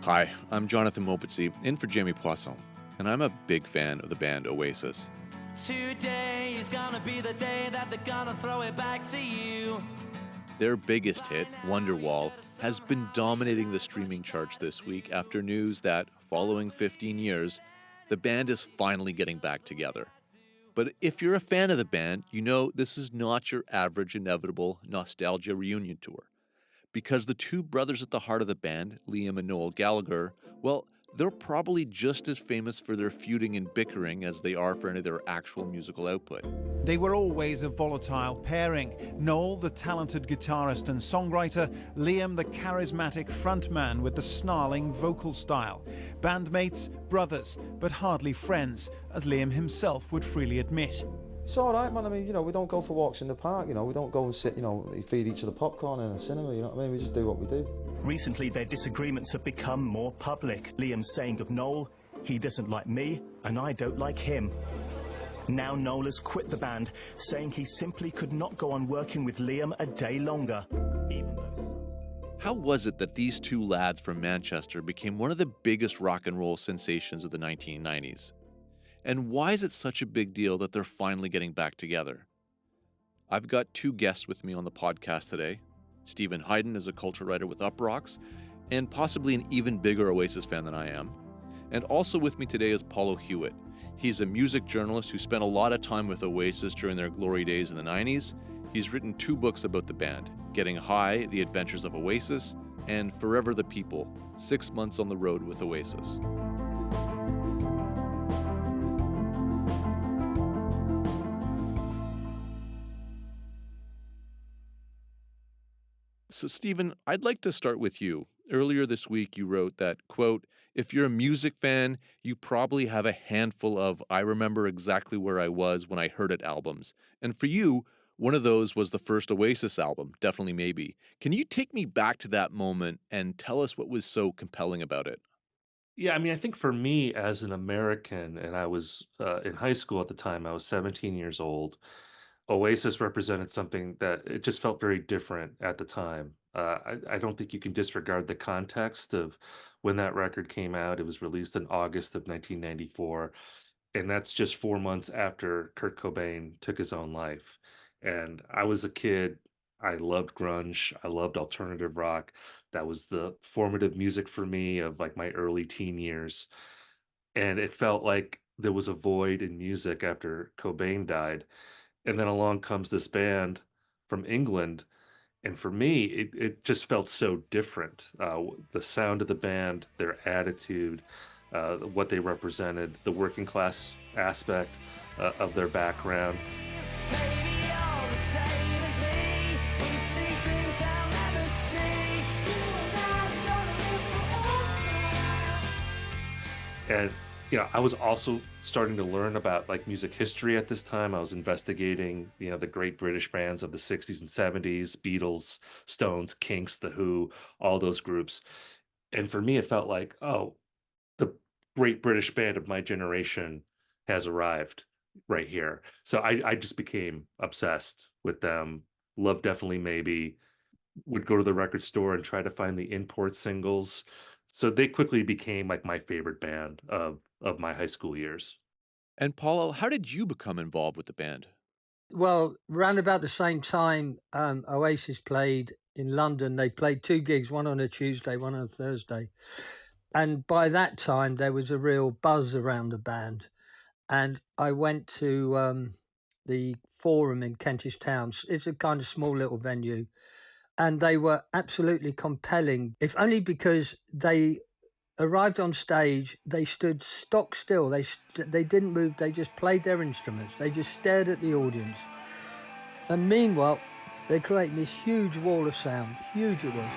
Hi, I'm Jonathan Mopetsi, in for Jamie Poisson, and I'm a big fan of the band Oasis. Today is gonna be the day that they're gonna throw it back to you. Their biggest hit, Wonderwall, has been dominating the streaming charts this week after news that, following 15 years, the band is finally getting back together. But if you're a fan of the band, you know this is not your average inevitable nostalgia reunion tour. Because the two brothers at the heart of the band, Liam and Noel Gallagher, well, they're probably just as famous for their feuding and bickering as they are for any of their actual musical output. They were always a volatile pairing. Noel, the talented guitarist and songwriter, Liam, the charismatic frontman with the snarling vocal style. Bandmates, brothers, but hardly friends, as Liam himself would freely admit. It's all right, man. I mean, we don't go for walks in the park, we don't go and sit, feed each other popcorn in a cinema, you know what I mean? We just do what we do. Recently, their disagreements have become more public. Liam saying of Noel, he doesn't like me, and I don't like him. Now Noel has quit the band, saying he simply could not go on working with Liam a day longer. How was it that these two lads from Manchester became one of the biggest rock and roll sensations of the 1990s? And why is it such a big deal that they're finally getting back together? I've got two guests with me on the podcast today. Stephen Hayden is a culture writer with Uprocks, and possibly an even bigger Oasis fan than I am. And also with me today is Paulo Hewitt. He's a music journalist who spent a lot of time with Oasis during their glory days in the 90s. He's written two books about the band, Getting High, The Adventures of Oasis, and Forever the People, 6 months on the road with Oasis. So, Stephen, I'd like to start with you. Earlier this week, you wrote that, quote, if you're a music fan, you probably have a handful of I remember exactly where I was when I heard it albums. And for you, one of those was the first Oasis album, Definitely Maybe. Can you take me back to that moment and tell us what was so compelling about it? Yeah, I mean, I think for me as an American, and I was in high school at the time, I was 17 years old. Oasis represented something that it just felt very different at the time. I don't think you can disregard the context of when that record came out. It was released in August of 1994, and that's just 4 months after Kurt Cobain took his own life. And I was a kid. I loved grunge. I loved alternative rock. That was the formative music for me of like my early teen years. And it felt like there was a void in music after Cobain died. And then along comes this band from England, and for me, it just felt so different. The sound of the band, their attitude, what they represented, the working class aspect of their background. And I was also starting to learn about like music history at this time. I was investigating, the great British bands of the 60s and 70s, Beatles, Stones, Kinks, The Who, all those groups. And for me, it felt like, oh, the great British band of my generation has arrived right here. So I just became obsessed with them. Love Definitely Maybe. Would go to the record store and try to find the import singles. So they quickly became like my favorite band of my high school years. And Paulo, how did you become involved with the band? Well, round about the same time Oasis played in London, they played two gigs, one on a Tuesday, one on a Thursday. And by that time, there was a real buzz around the band. And I went to the Forum in Kentish Town. It's a kind of small little venue. And they were absolutely compelling, if only because they arrived on stage, they stood stock still. They didn't move. They just played their instruments. They just stared at the audience. And meanwhile, they created this huge wall of sound. Huge it was.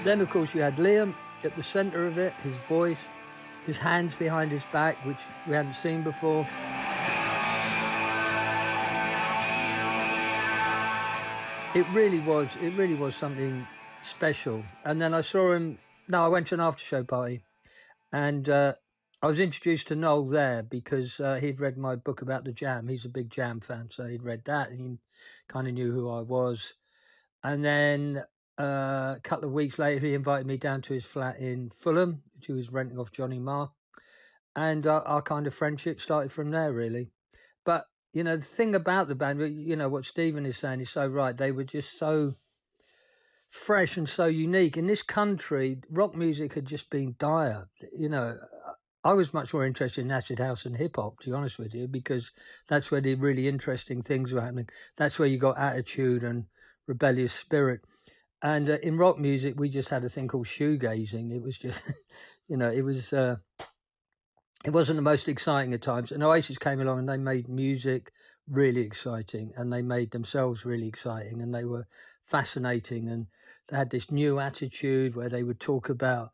Then, of course, you had Liam at the centre of it, his voice, his hands behind his back, which we hadn't seen before. It really was something special. And then I saw him, I went to an after show party, and I was introduced to Noel there because he'd read my book about the Jam. He's a big Jam fan, so he'd read that and he kind of knew who I was. And then A couple of weeks later, he invited me down to his flat in Fulham, which he was renting off Johnny Marr. And our kind of friendship started from there, really. But, you know, the thing about the band, you know, what Stephen is saying is so right. They were just so fresh and so unique. In this country, rock music had just been dire. You know, I was much more interested in acid house and hip hop, to be honest with you, because that's where the really interesting things were happening. That's where you got attitude and rebellious spirit. And in rock music, we just had a thing called shoegazing. It was just, you know, it wasn't the most exciting at times. And Oasis came along and they made music really exciting, and they made themselves really exciting, and they were fascinating. And they had this new attitude where they would talk about,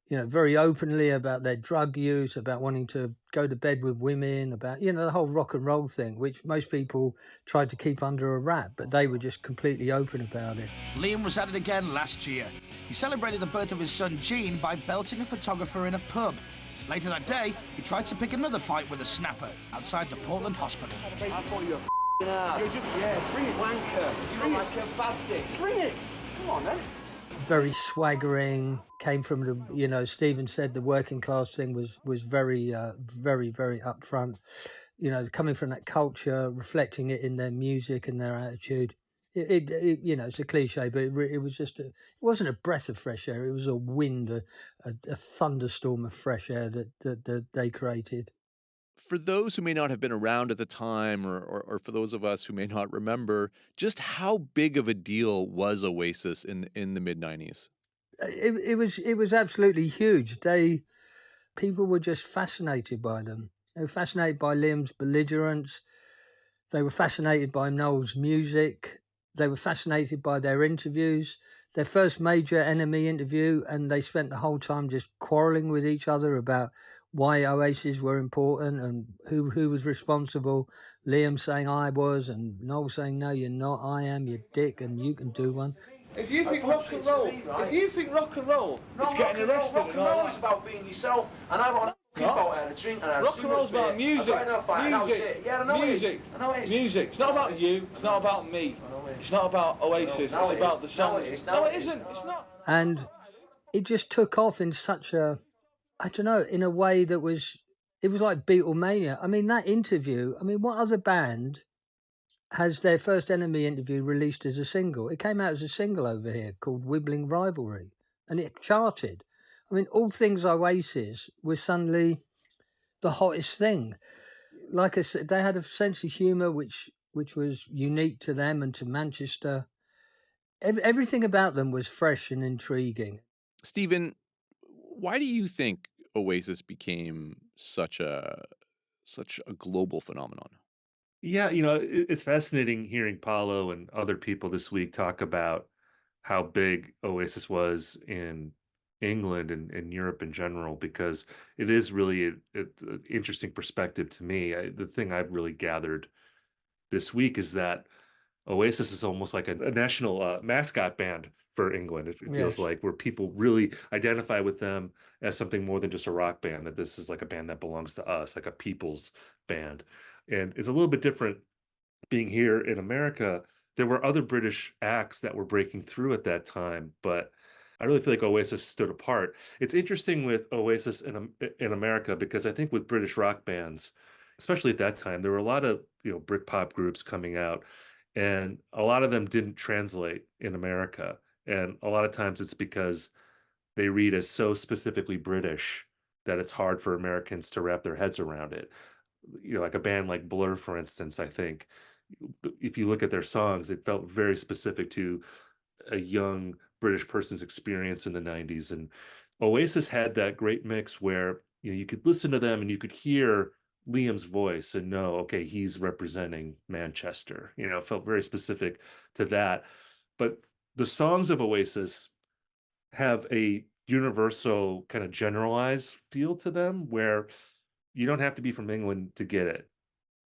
you know, very openly about their drug use, about wanting to go to bed with women, about, you know, the whole rock and roll thing, which most people tried to keep under a wrap, but they were just completely open about it. Liam was at it again last year. He celebrated the birth of his son Gene by belting a photographer in a pub. Later that day, he tried to pick another fight with a snapper outside the Portland hospital. I thought you were f***ing You're just, yeah, bring it, wanker. You look like a bad dick. Bring it. Come on, then. Very swaggering, came from the, you know, Stephen said the working class thing was very, very, very upfront. You know, coming from that culture, reflecting it in their music and their attitude. It you know, it's a cliche, but it was just it wasn't a breath of fresh air. It was a wind, a thunderstorm of fresh air that they created. For those who may not have been around at the time, or for those of us who may not remember, just how big of a deal was Oasis in the mid-90s? It was absolutely huge. People were just fascinated by them. They were fascinated by Liam's belligerence. They were fascinated by Noel's music. They were fascinated by their interviews. Their first major Enemy interview, and they spent the whole time just quarrelling with each other about why Oasis were important and who was responsible. Liam saying I was, and Noel saying no, you're not. I am, you dick, and you can do one. If you think rock and roll, it's getting arrested. Rock and roll is about being yourself, and I want to keep out and a drink and rock and roll's about music. Music. It's not about you. It's not about me. It's not about Oasis. It's about the songs. No, it isn't. It's not. And it just took off in such a, I don't know, in a way that was, it was like Beatlemania. I mean, that interview, I mean, what other band has their first Enemy interview released as a single? It came out as a single over here called Wibbling Rivalry, and it charted. I mean, all things Oasis was suddenly the hottest thing. Like I said, they had a sense of humour which was unique to them and to Manchester. Everything about them was fresh and intriguing. Stephen, why do you think Oasis became such a global phenomenon? Yeah, you know, it's fascinating hearing Paulo and other people this week talk about how big Oasis was in England and in Europe in general, because it is really an interesting perspective to me. The thing I've really gathered this week is that Oasis is almost like a national mascot band for England. It feels like, where people really identify with them as something more than just a rock band, that this is like a band that belongs to us, like a people's band. And it's a little bit different being here in America. There were other British acts that were breaking through at that time, but I really feel like Oasis stood apart. It's interesting with Oasis in America, because I think with British rock bands, especially at that time, there were a lot of, you know, Britpop groups coming out, and a lot of them didn't translate in America. And a lot of times it's because they read as so specifically British that it's hard for Americans to wrap their heads around it. You know, like a band like Blur, for instance, I think if you look at their songs, it felt very specific to a young British person's experience in the 90s. And Oasis had that great mix where, you know, you could listen to them and you could hear Liam's voice and know, okay, he's representing Manchester. You know, it felt very specific to that. But the songs of Oasis have a universal kind of generalized feel to them, where you don't have to be from England to get it.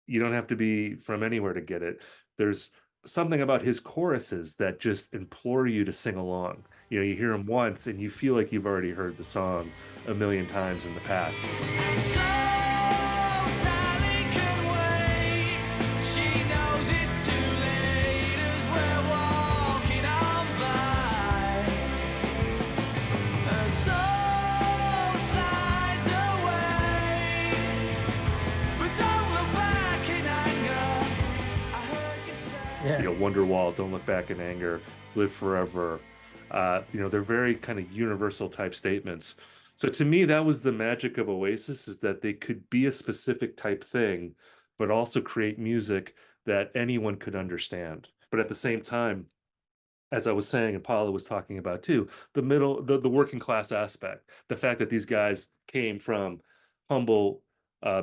You don't have to be from anywhere to get it. There's something about his choruses that just implore you to sing along. You know, you hear them once and you feel like you've already heard the song a million times in the past. Yeah. Wonderwall, Don't Look Back in Anger, Live Forever. They're very kind of universal type statements. So to me, that was the magic of Oasis, is that they could be a specific type thing, but also create music that anyone could understand. But at the same time, as I was saying, and Paula was talking about too, the working class aspect, the fact that these guys came from humble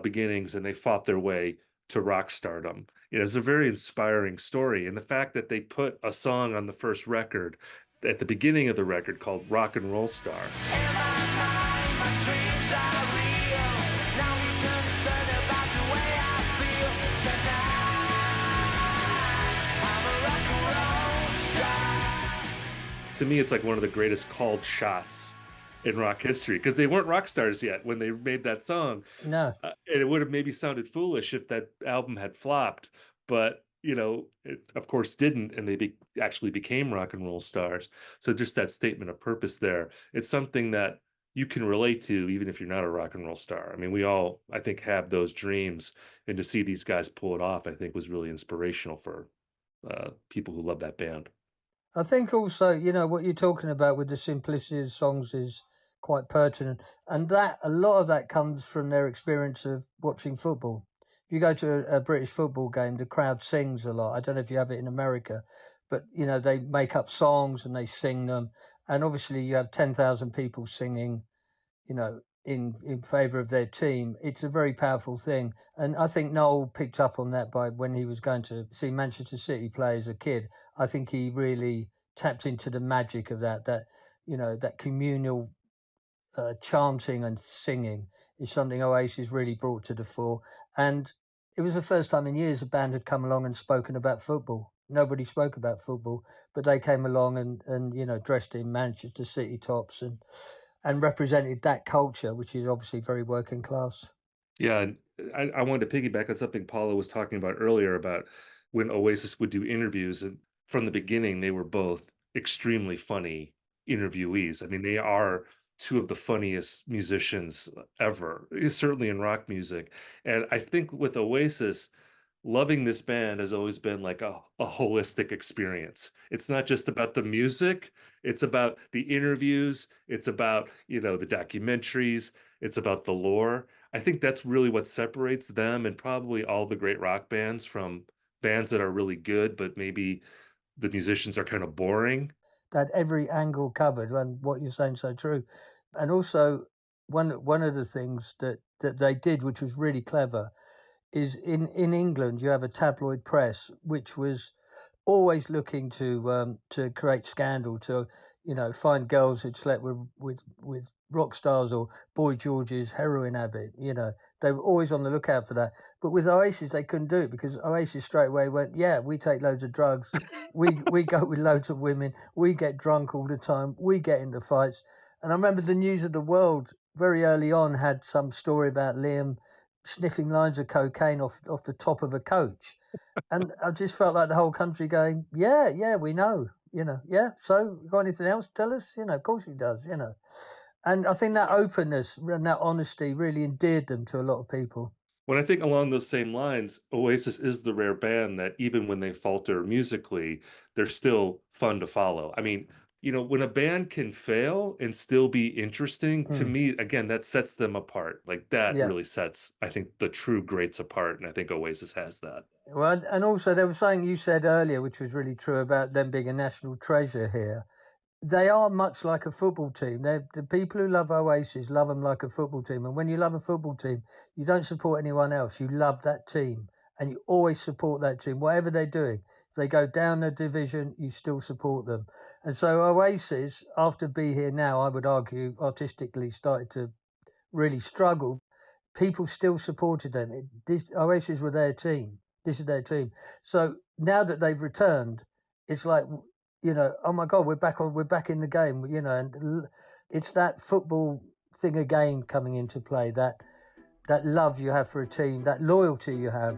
beginnings and they fought their way to rock stardom. It's a very inspiring story. And the fact that they put a song on the first record at the beginning of the record called Rock and Roll Star. To me, it's like one of the greatest called shots in rock history, because they weren't rock stars yet when they made that song. No. And it would have maybe sounded foolish if that album had flopped, but it of course didn't, and they actually became rock and roll stars. So just that statement of purpose there, it's something that you can relate to even if you're not a rock and roll star. I mean, we all, I think, have those dreams, and to see these guys pull it off, I think, was really inspirational for people who love that band. I think also, what you're talking about with the simplicity of songs is quite pertinent. And that a lot of that comes from their experience of watching football. If you go to a British football game, the crowd sings a lot. I don't know if you have it in America, but, they make up songs and they sing them. And obviously you have 10,000 people singing, in favour of their team. It's a very powerful thing. And I think Noel picked up on that by when he was going to see Manchester City play as a kid. I think he really tapped into the magic of that communal chanting and singing is something Oasis really brought to the fore. And it was the first time in years a band had come along and spoken about football. Nobody spoke about football, but they came along and dressed in Manchester City tops and represented that culture, which is obviously very working class. Yeah, and I wanted to piggyback on something Paula was talking about earlier about when Oasis would do interviews. And from the beginning, they were both extremely funny interviewees. I mean, they are two of the funniest musicians ever, certainly in rock music. And I think with Oasis, loving this band has always been like a holistic experience. It's not just about the music, it's about the interviews, it's about, the documentaries, it's about the lore. I think that's really what separates them and probably all the great rock bands from bands that are really good, but maybe the musicians are kind of boring. That every angle covered, and what you're saying is so true. And also, one of the things that they did, which was really clever, is in England you have a tabloid press which was always looking to create scandal, to find girls who'd slept with rock stars or Boy George's heroin habit. They were always on the lookout for that. But with Oasis they couldn't do it, because Oasis straight away went, yeah, we take loads of drugs, we go with loads of women, we get drunk all the time, we get into fights. And I remember the News of the World very early on had some story about Liam sniffing lines of cocaine off the top of a coach. And I just felt like the whole country going, yeah, we know, yeah. So got anything else? Tell us, of course he does, And I think that openness and that honesty really endeared them to a lot of people. When I think along those same lines, Oasis is the rare band that even when they falter musically, they're still fun to follow. I mean, when a band can fail and still be interesting, to me, again, that sets them apart. Like that really sets, I think, the true greats apart. And I think Oasis has that. Well, and also there was something you said earlier, which was really true about them being a national treasure here. They are much like a football team. The people who love Oasis love them like a football team. And when you love a football team, you don't support anyone else. You love that team and you always support that team, whatever they're doing. If they go down a division, you still support them. And so Oasis, after Be Here Now, I would argue, artistically started to really struggle. People still supported them. Oasis were their team. This is their team. So now that they've returned, it's like, oh my God, we're back in the game, and it's that football thing again coming into play, that love you have for a team, that loyalty you have.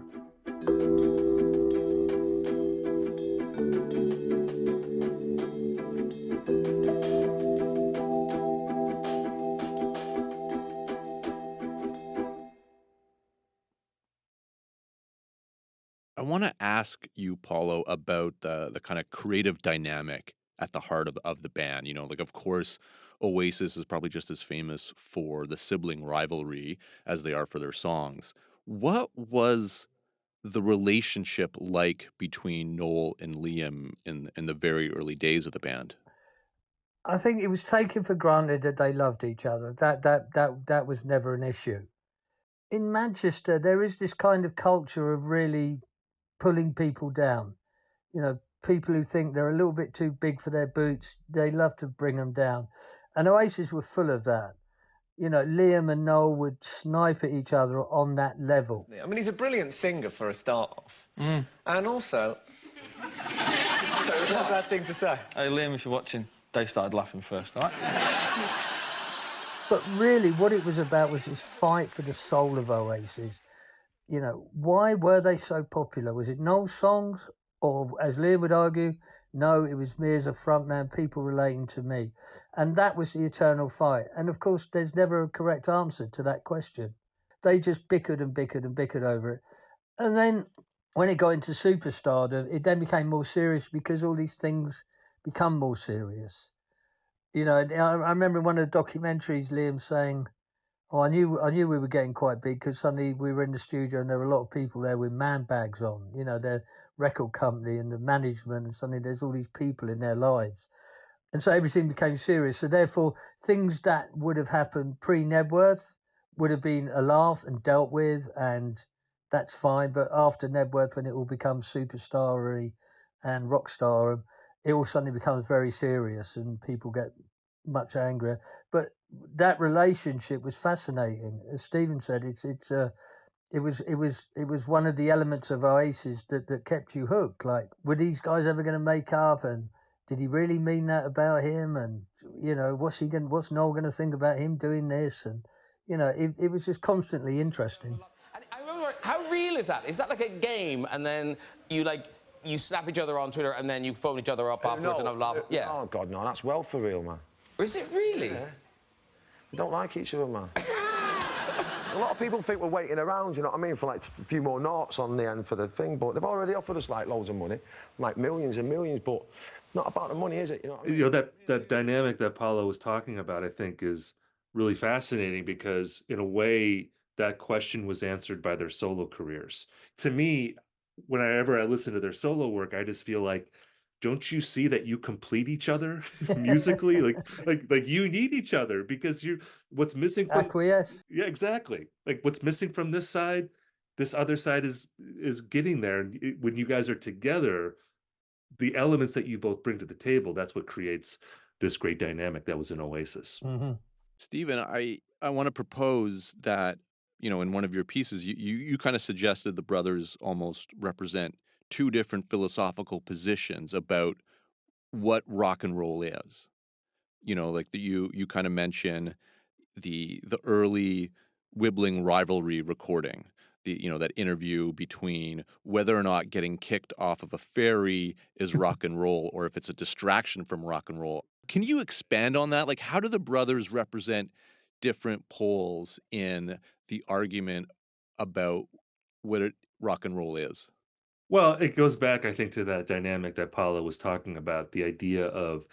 I want to ask you, Paulo, about the kind of creative dynamic at the heart of the band. You know, like, of course, Oasis is probably just as famous for the sibling rivalry as they are for their songs. What was the relationship like between Noel and Liam in the very early days of the band? I think it was taken for granted that they loved each other. That was never an issue. In Manchester, there is this kind of culture of really pulling people down. You know, people who think they're a little bit too big for their boots, they love to bring them down. And Oasis were full of that. You know, Liam and Noel would snipe at each other on that level. I mean, he's a brilliant singer for a start off. And also... so it's not a bad thing to say. Hey, Liam, if you're watching, Dave started laughing first, all right? But really, what it was about was this fight for the soul of Oasis. You know, why were they so popular? Was it Noel's songs? Or, as Liam would argue, no, it was me as a frontman, people relating to me. And that was the eternal fight. And, of course, there's never a correct answer to that question. They just bickered and bickered and bickered over it. And then when it got into superstardom, it then became more serious because all these things become more serious. You know, I remember in one of the documentaries, Liam saying, "Oh, I knew we were getting quite big because suddenly we were in the studio and there were a lot of people there with man bags on, you know, their record company and the management, and suddenly there's all these people in their lives. And so everything became serious. So therefore, things that would have happened pre-Nebworth would have been a laugh and dealt with, and that's fine. But after Nebworth, when it all becomes superstar-y and rock star, it all suddenly becomes very serious and people get much angrier. But that relationship was fascinating. As Stephen said, it was one of the elements of Oasis that kept you hooked. Like, were these guys ever going to make up? And did he really mean that about him? And, you know, what's Noel going to think about him doing this? And, you know, it was just constantly interesting. And I remember, how real is that? Is that like a game and then you snap each other on Twitter and then you phone each other up afterwards and have a laugh? Yeah. Oh, God, no, that's well for real, man. Is it really? Yeah. We don't like each other, man. A lot of people think we're waiting around, you know what I mean, for like a few more noughts on the end for the thing, but they've already offered us like loads of money, like millions and millions, but not about the money, is it? You know what I mean? You know, that dynamic that Paulo was talking about, I think, is really fascinating because in a way that question was answered by their solo careers. To me, whenever I listen to their solo work, I just feel like, don't you see that you complete each other musically? like you need each other because what's missing from Acquiesce. Yeah, exactly. Like what's missing from this side, this other side is getting there. And when you guys are together, the elements that you both bring to the table, that's what creates this great dynamic that was in Oasis. Mm-hmm. Stephen, I want to propose that, you know, in one of your pieces, you kind of suggested the brothers almost represent two different philosophical positions about what rock and roll is. You know, like you kind of mention the early Wibbling rivalry recording, that interview between whether or not getting kicked off of a ferry is rock and roll or if it's a distraction from rock and roll. Can you expand on that? Like, how do the brothers represent different poles in the argument about what rock and roll is? Well, it goes back, I think, to that dynamic that Paula was talking about, the idea of,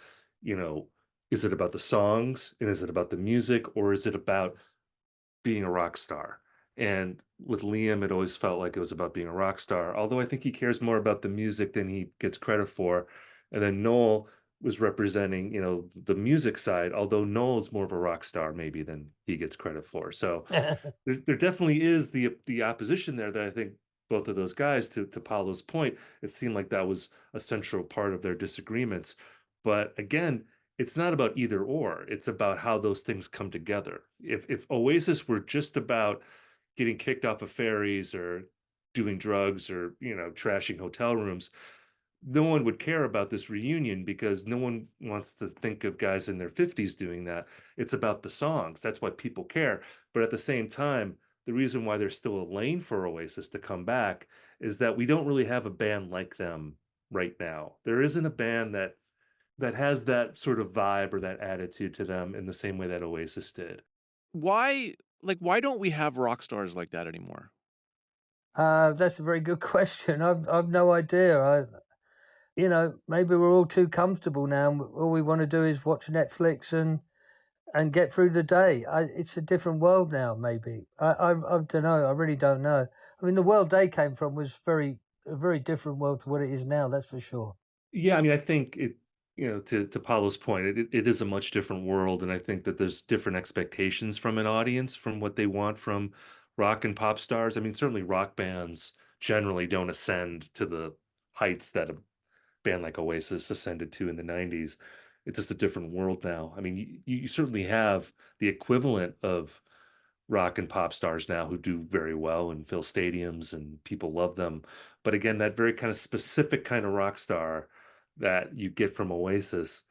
is it about the songs and is it about the music or is it about being a rock star? And with Liam, it always felt like it was about being a rock star, although I think he cares more about the music than he gets credit for. And then Noel was representing, the music side, although Noel's more of a rock star maybe than he gets credit for. So there definitely is the opposition there that I think both of those guys, to Paulo's point, it seemed like that was a central part of their disagreements. But again, it's not about either or. It's about how those things come together. If Oasis were just about getting kicked off of ferries or doing drugs or, trashing hotel rooms, no one would care about this reunion because no one wants to think of guys in their 50s doing that. It's about the songs. That's why people care. But at the same time, the reason why there's still a lane for Oasis to come back is that we don't really have a band like them right now. There isn't a band that has that sort of vibe or that attitude to them in the same way that Oasis did. Why don't we have rock stars like that anymore? That's a very good question. I've no idea. Maybe we're all too comfortable now. And all we want to do is watch Netflix and get through the day. It's a different world now. Maybe I don't know. I really don't know. I mean, the world they came from was a very different world to what it is now. That's for sure. Yeah, I mean, I think to Paulo's point, it is a much different world, and I think that there's different expectations from an audience from what they want from rock and pop stars. I mean, certainly rock bands generally don't ascend to the heights that a band like Oasis ascended to in the 90s. It's just a different world now. I mean, you certainly have the equivalent of rock and pop stars now who do very well and fill stadiums and people love them. But again, that very kind of specific kind of rock star that you get from Oasis,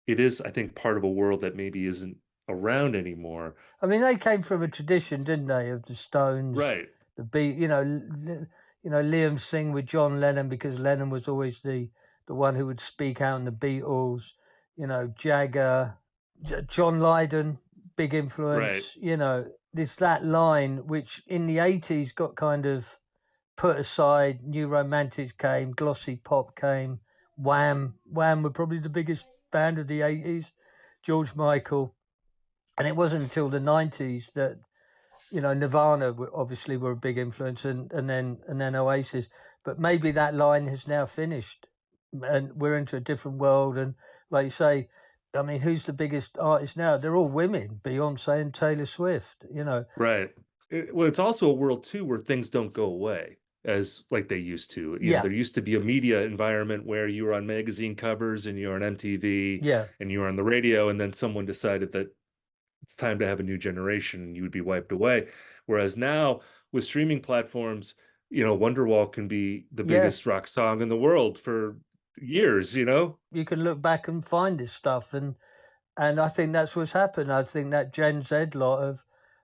it is, I think, part of a world that maybe isn't around anymore. I mean, they came from a tradition, didn't they, of the Stones, Right. the Beat. Liam sing with John Lennon because Lennon was always the one who would speak out in the Beatles. Jagger, John Lydon, big influence. Right. There's that line which in the 80s got kind of put aside. New Romantics came, glossy pop came, Wham were probably the biggest band of the 80s, George Michael. And it wasn't until the 90s that, Nirvana obviously were a big influence, and then Oasis. But maybe that line has now finished, and we're into a different world. And like you say, I mean, who's the biggest artist now? They're all women, Beyonce and Taylor Swift. Right. Well, it's also a world too where things don't go away as like they used to. There used to be a media environment where you were on magazine covers and you were on MTV, and you were on the radio, and then someone decided that it's time to have a new generation and you would be wiped away. Whereas now with streaming platforms, Wonderwall can be the biggest rock song in the world for years. You can look back and find this stuff, and I think that's what's happened. I think that Gen Z lot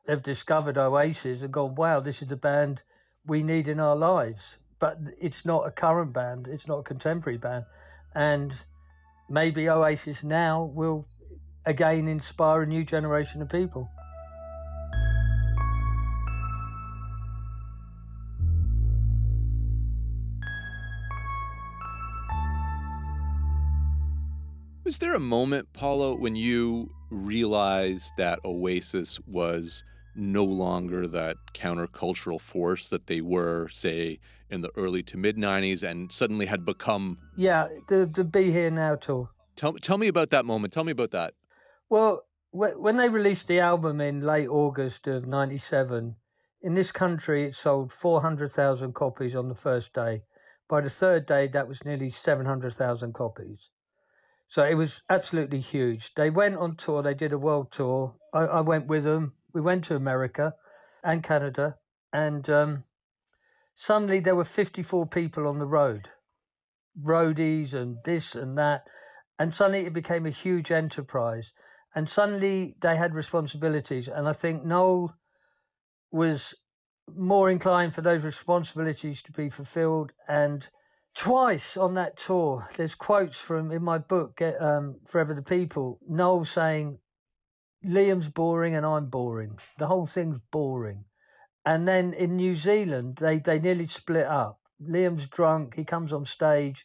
have discovered Oasis and gone, wow, this is the band we need in our lives. But it's not a current band, it's not a contemporary band, and maybe Oasis now will again inspire a new generation of people. Was there a moment, Paulo, when you realized that Oasis was no longer that countercultural force that they were, say, in the early to mid 90s and suddenly had become? Yeah, the Be Here Now tour. Tell me about that moment. Tell me about that. Well, when they released the album in late August of 97, in this country it sold 400,000 copies on the first day. By the third day, that was nearly 700,000 copies. So it was absolutely huge. They went on tour. They did a world tour. I went with them. We went to America and Canada. And suddenly there were 54 people on the road. Roadies and this and that. And suddenly it became a huge enterprise. And suddenly they had responsibilities. And I think Noel was more inclined for those responsibilities to be fulfilled. And twice on that tour, there's quotes from in my book, Forever the People, Noel saying, Liam's boring and I'm boring. The whole thing's boring. And then in New Zealand, they nearly split up. Liam's drunk, he comes on stage,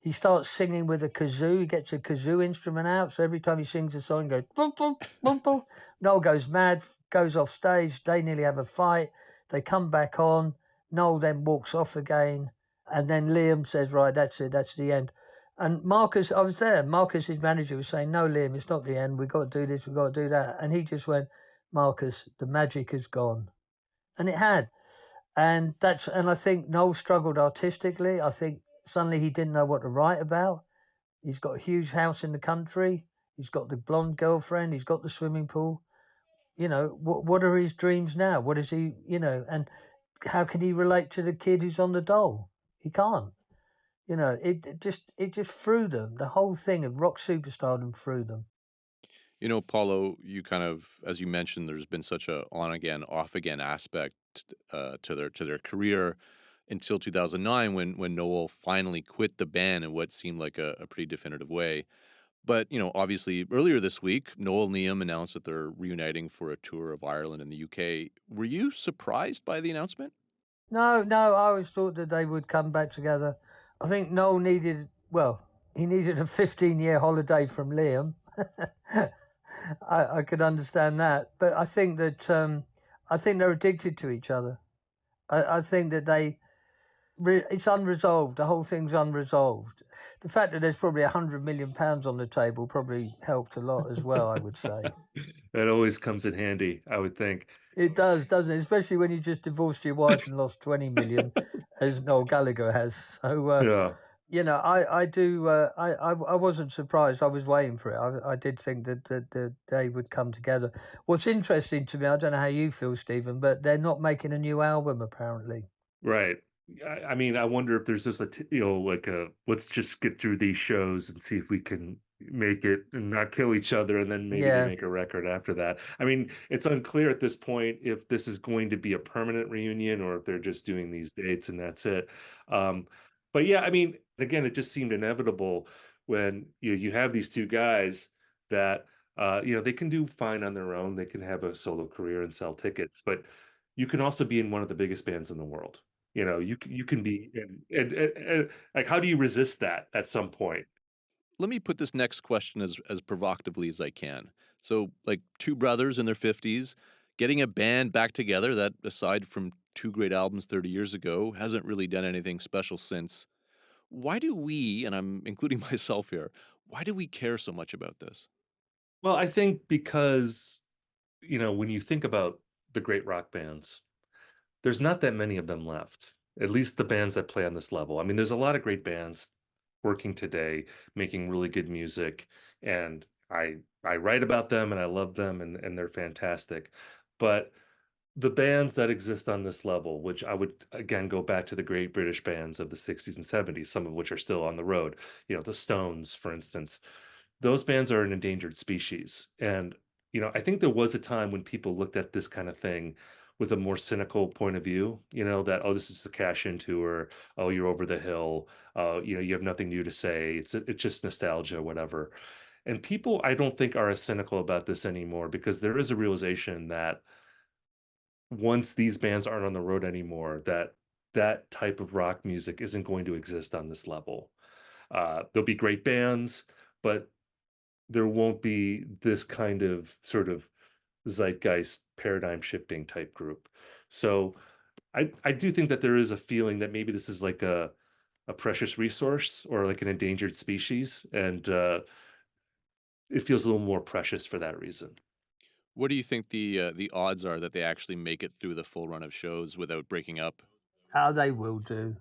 he starts singing with a kazoo, he gets a kazoo instrument out, so every time he sings a song, he goes, boom, boom, boom, boom. Noel goes mad, goes off stage, they nearly have a fight, they come back on, Noel then walks off again, and then Liam says, right, that's it, that's the end. And Marcus, I was there, Marcus, his manager, was saying, no, Liam, it's not the end, we've got to do this, we've got to do that. And he just went, Marcus, the magic is gone. And it had. And I think Noel struggled artistically. I think suddenly he didn't know what to write about. He's got a huge house in the country. He's got the blonde girlfriend. He's got the swimming pool. What are his dreams now? What is he, and how can he relate to the kid who's on the dole? He can't. It just threw them. The whole thing of rock superstardom threw them. Paulo, you kind of, as you mentioned, there's been such a on again, off again aspect to their career until 2009 when Noel finally quit the band in what seemed like a pretty definitive way. But, obviously earlier this week, Noel and Liam announced that they're reuniting for a tour of Ireland and the UK. Were you surprised by the announcement? No, I always thought that they would come back together. I think Noel needed, he needed a 15-year holiday from Liam. I could understand that, but I think that I think they're addicted to each other. I think that it's unresolved. The whole thing's unresolved. The fact that there's probably £100 million on the table probably helped a lot as well, I would say. That always comes in handy, I would think. It does, doesn't it? Especially when you just divorced your wife and lost 20 million, as Noel Gallagher has. So, Yeah. you know, I wasn't surprised. I was waiting for it. I did think that they would come together. What's interesting to me, I don't know how you feel, Stephen, but they're not making a new album, apparently. Right. I mean, I wonder if there's just let's just get through these shows and see if we can make it and not kill each other, and then maybe they make a record after that. I mean, it's unclear at this point if this is going to be a permanent reunion or if they're just doing these dates and that's it. But yeah, I mean, again, it just seemed inevitable when you have these two guys that they can do fine on their own. They can have a solo career and sell tickets, but you can also be in one of the biggest bands in the world. You can be and like, how do you resist that at some point? Let me put this next question as provocatively as I can. So, like, two brothers in their 50s, getting a band back together that, aside from two great albums 30 years ago, hasn't really done anything special since. Why do we, and I'm including myself here, why do we care so much about this? Well, I think because, when you think about the great rock bands, there's not that many of them left, at least the bands that play on this level. I mean, there's a lot of great bands working today, making really good music, and I write about them and I love them and they're fantastic. But the bands that exist on this level, which I would again go back to the great British bands of the 60s and 70s, some of which are still on the road, the Stones, for instance, those bands are an endangered species. And, I think there was a time when people looked at this kind of thing with a more cynical point of view, that, oh, this is the cash in tour. Oh, you're over the hill. You have nothing new to say. It's just nostalgia, whatever. And people, I don't think, are as cynical about this anymore because there is a realization that once these bands aren't on the road anymore, that type of rock music isn't going to exist on this level. There'll be great bands, but there won't be this kind of sort of zeitgeist paradigm shifting type group. So I do think that there is a feeling that maybe this is like a precious resource or like an endangered species, and it feels a little more precious for that reason. What do you think the odds are that they actually make it through the full run of shows without breaking up? How they will do.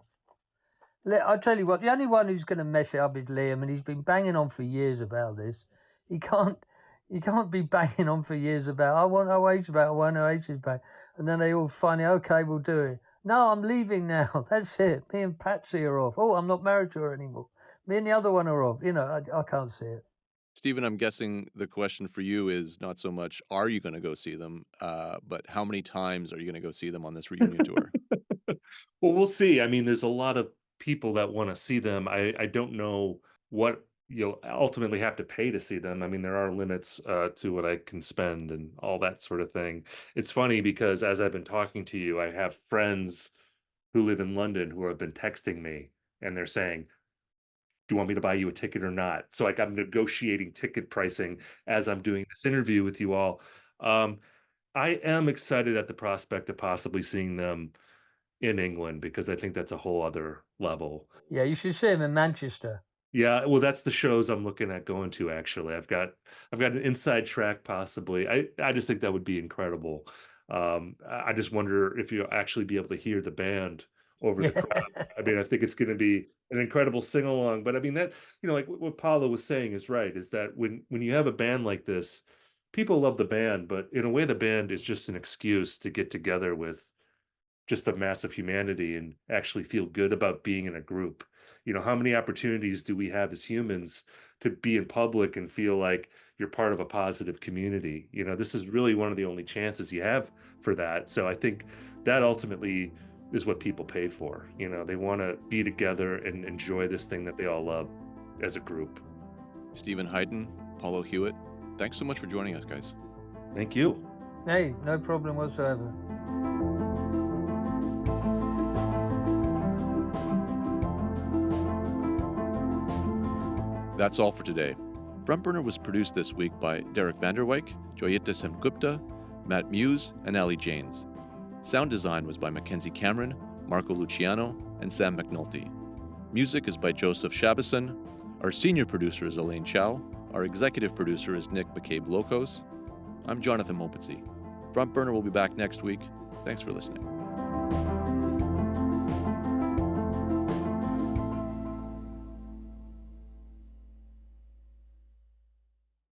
I'll tell you what, the only one who's going to mess it up is Liam, and he's been banging on for years about this. You can't be banging on for years about, I want Oasis back. And then they all finally, okay, we'll do it. No, I'm leaving now. That's it. Me and Patsy are off. Oh, I'm not married to her anymore. Me and the other one are off. I can't see it. Stephen, I'm guessing the question for you is not so much, are you going to go see them, but how many times are you going to go see them on this reunion tour? Well, we'll see. I mean, there's a lot of people that want to see them. I don't know what you'll ultimately have to pay to see them. I mean, there are limits to what I can spend and all that sort of thing. It's funny because as I've been talking to you, I have friends who live in London who have been texting me and they're saying, do you want me to buy you a ticket or not? So like I'm negotiating ticket pricing as I'm doing this interview with you all. I am excited at the prospect of possibly seeing them in England because I think that's a whole other level. Yeah, you should see them in Manchester. Yeah, well, that's the shows I'm looking at going to, actually. I've got an inside track possibly. I just think that would be incredible. I just wonder if you'll actually be able to hear the band over the crowd. I mean, I think it's going to be an incredible sing-along. But I mean, that, like what Paolo was saying is right, is that when you have a band like this, people love the band, but in a way, the band is just an excuse to get together with just the mass of humanity and actually feel good about being in a group. How many opportunities do we have as humans to be in public and feel like you're part of a positive community? This is really one of the only chances you have for that. So I think that ultimately is what people pay for. They want to be together and enjoy this thing that they all love as a group. Stephen Hyden, Paulo Hewitt, thanks so much for joining us, guys. Thank you. Hey, no problem whatsoever. That's all for today. Front Burner was produced this week by Derek Vanderwyk, Joyita Semgupta, Matt Muse, and Ali Janes. Sound design was by Mackenzie Cameron, Marco Luciano, and Sam McNulty. Music is by Joseph Shabison. Our senior producer is Elaine Chow. Our executive producer is Nick McCabe-Locos. I'm Jonathan Mopetzy. Front Burner will be back next week. Thanks for listening.